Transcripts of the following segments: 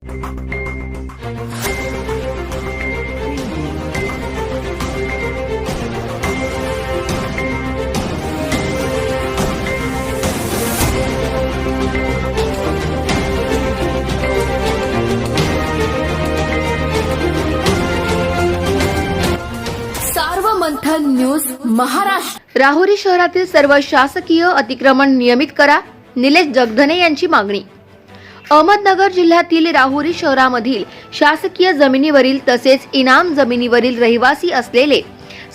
मंथन news Maharashtra. Rahuri शहरातील सर्व शासकीय अतिक्रमण नियमित करा, निलेश जगधने यांची मागणी। अहमदनगर जिल्ह्यातील राहुरी शहरामधील शासकीय जमिनीवरील तसेच इनाम जमिनीवरील रहिवासी असलेले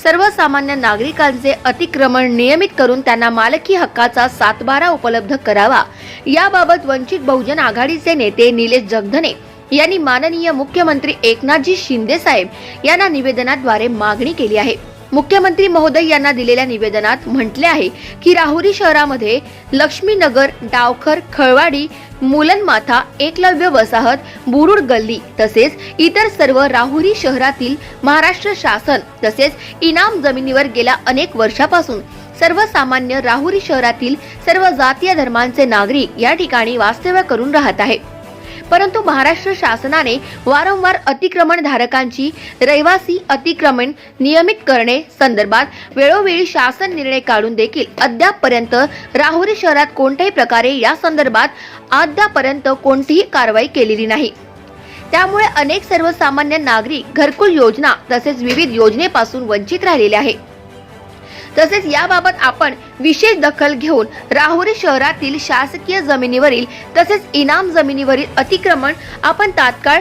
सर्वसामान्य नागरिकांचे अतिक्रमण नियमित करून त्यांना मालकी हक्काचा 7/12 उपलब्ध करावा, याबाबत वंचित बहुजन आघाडीचे नेते निलेश जगधने यांनी माननीय मुख्यमंत्री एकनाथजी शिंदे साहेब यांना निवेदनाद्वारे मागणी केली आहे। मुख्यमंत्री महोदय यांना दिलेल्या निवेदनात म्हटले आहे की राहुरी शहरामध्ये लक्ष्मीनगर, डावखर, खळवाडी, मुलनमाथा, एकलव्य वसाहत, बुरुड गल्ली तसेच इतर सर्व राहुरी शहरातील महाराष्ट्र शासन तसेच इनाम जमिनीवर गेल्या अनेक वर्षापासून सर्वसामान्य राहुरी शहरातील सर्व जातीय धर्मांचे नागरिक या ठिकाणी वास्तव्य करून राहत आहे। परंतु महाराष्ट्र शासनाने वारंवार अतिक्रमण धारकांची रहिवासी अतिक्रमण नियमित करणे संदर्भात वेळोवेळी शासन निर्णय काढून देखील अद्यापपर्यंत राहुरी शहरात कोणत्याही प्रकारे या संदर्भात अद्यापपर्यंत कोणतीही कारवाई केलेली नाही। त्यामुळे अनेक सर्वसामान्य नागरिक घरकुल योजना तसेच विविध योजनेपासून वंचित राहिलेले आहे। तसेच याबाबत आपण विशेष दखल घेऊन राहुरी शहरातील शासकीय जमिनीवरील तसेच इनाम जमिनीवरील अतिक्रमण आपण तात्काळ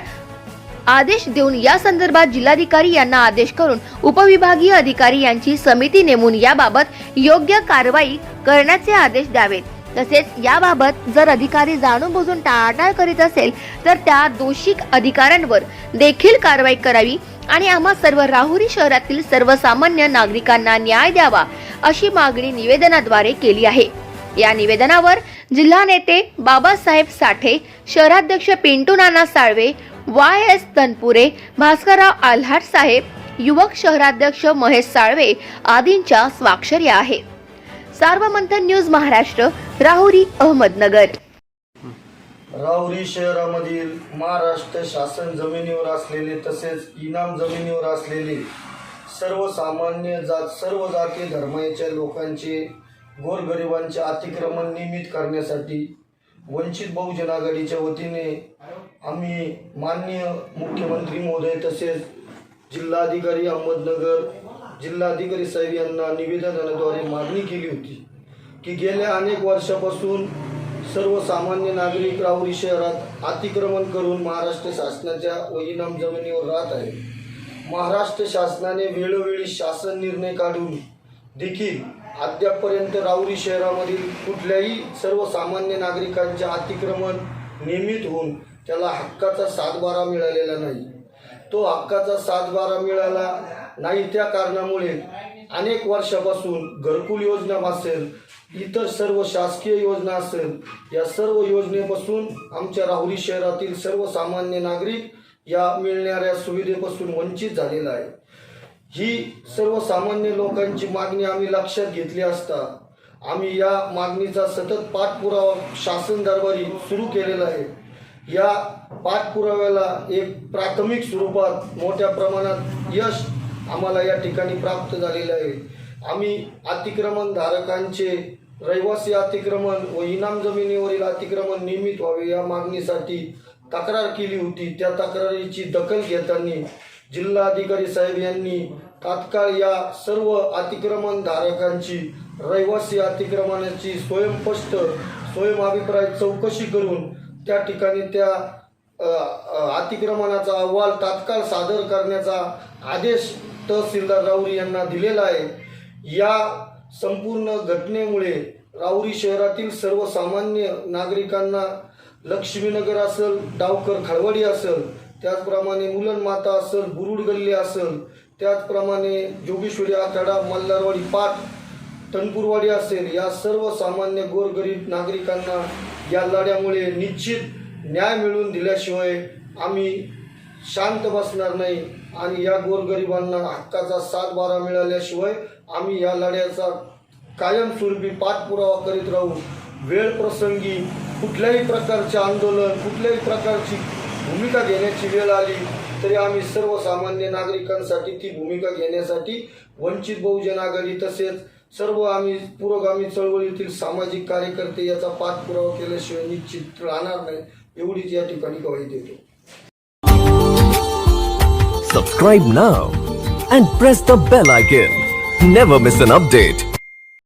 आदेश देऊन या संदर्भात जिल्हाधिकारी यांना आदेश करून उपविभागीय अधिकारी यांची समिती नेमून याबाबत योग्य कारवाई करण्याचे आदेश द्यावेत। तसेच याबाबत जर अधिकारी जाणून बुजून टाळाटाळ करीत असेल तर त्या दोषी अधिकाऱ्यांवर देखील कारवाई करावी आणि आम्हा सर्व राहुरी शहरातील सर्वसामान्य नागरिकांना न्याय द्यावा अशी मागणी निवेदनाद्वारे केली आहे। या निवेदनावर जिल्हा नेते बाबासाहेब साठे, शहराध्यक्ष पिंटू नाना साळवे, YS तनपुरे, भास्करराव आल्हाट साहेब, युवक शहराध्यक्ष महेश साळवे आदींच्या स्वाक्षऱ्या आहे। सार्वमंथन न्यूज महाराष्ट्र, राहुरी, अहमदनगर। राहुरी शहरामधील महाराष्ट्र शासन जमिनीवर असलेले तसेच इनाम जमिनीवर असलेले सर्वसामान्य सर्व जाती धर्माच्या लोकांचे गोरगरिबांचे अतिक्रमण नियमित करण्यासाठी वंचित बहुजन आघाडीच्या वतीने आम्ही माननीय मुख्यमंत्री महोदय तसेच जिल्हाधिकारी अहमदनगर जिल्हाधिकारी साहेब यांना निवेदनाद्वारे मागणी केली होती की गेल्या अनेक वर्षापासून सर्वसामान्य नागरिक राहुरी शहरात अतिक्रमण करून महाराष्ट्र शासनाच्या व इनाम जमिनीवर राहत आहे। महाराष्ट्र शासनाने वेळोवेळी शासन निर्णय काढून देखील अद्यापपर्यंत राहुरी शहरामधील कुठल्याही सर्वसामान्य नागरिकांचे अतिक्रमण नियमित होऊन त्याला हक्काचा 7/12 मिळालेला नाही। तो हक्काचा 7/12 मिळाला नाही त्या कारणामुळे अनेक वर्षापासून घरकुल योजना असेल, इतर सर्व शासकीय योजना असेल, या सर्व योजनेपासून आमच्या राहुरी शहरातील सर्वसामान्य नागरिक या मिळणाऱ्या सुविधेपासून वंचित झालेला आहे। ही सर्वसामान्य लोकांची मागणी आम्ही लक्षात घेतली असता आम्ही या मागणीचा सतत पाठपुरावा शासन दरबारी सुरू केलेला आहे। या पाठपुराव्याला एक प्राथमिक स्वरूपात मोठ्या प्रमाणात यश आम्हाला या ठिकाणी प्राप्त झालेले आहे। आम्ही अतिक्रमण धारकांचे रहिवासी अतिक्रमण व इनाम जमिनीवरील अतिक्रमण नियमित व्हावे या मागणीसाठी तक्रार केली होती। त्या तक्रारीची दखल घेताना जिल्हाधिकारी साहेब यांनी तात्काळ या सर्व अतिक्रमण धारकांची रहिवासी अतिक्रमणाची स्वयंअभिप्राय चौकशी करून त्या ठिकाणी त्या अतिक्रमणाचा अहवाल तात्काळ सादर करण्याचा आदेश तहसीलदार राहुरी यांना दिलेला आहे। या संपूर्ण घटनेमुळे राहुरी शहरातील सर्वसामान्य नागरिकांना लक्ष्मीनगर असेल, डावकर खळवडी असेल, त्याचप्रमाणे मुलनमाता असेल, बुरुड गल्ली असेल, त्याचप्रमाणे जोगेश्वरी आखाडा, मल्हारवाडी पाट, तनपूरवाडी असेल, या सर्वसामान्य गोरगरीब नागरिकांना या लढ्यामुळे निश्चित न्याय मिळवून दिल्याशिवाय आम्ही शांत बसणार नाही आणि या गोरगरिबांना हक्काचा 7/12 मिळाल्याशिवाय आम्ही या लढ्याचा कायमस्वरूपी पाठपुरावा करीत राहू। वेळ प्रसंगी कुठल्याही प्रकारचे आंदोलन, कुठल्याही प्रकारची भूमिका घेण्याची वेळ आली तरी आम्ही सर्वसामान्य नागरिकांसाठी ती भूमिका घेण्यासाठी वंचित बहुजन आघाडी तसेच सर्व आम्ही पुरोगामी चळवळीतील सामाजिक कार्यकर्ते याचा पाठपुरावा केल्याशिवाय निश्चित राहणार नाही एवढीच या ठिकाणी ग्वाही देतो. Subscribe now and press the bell icon. Never miss an update.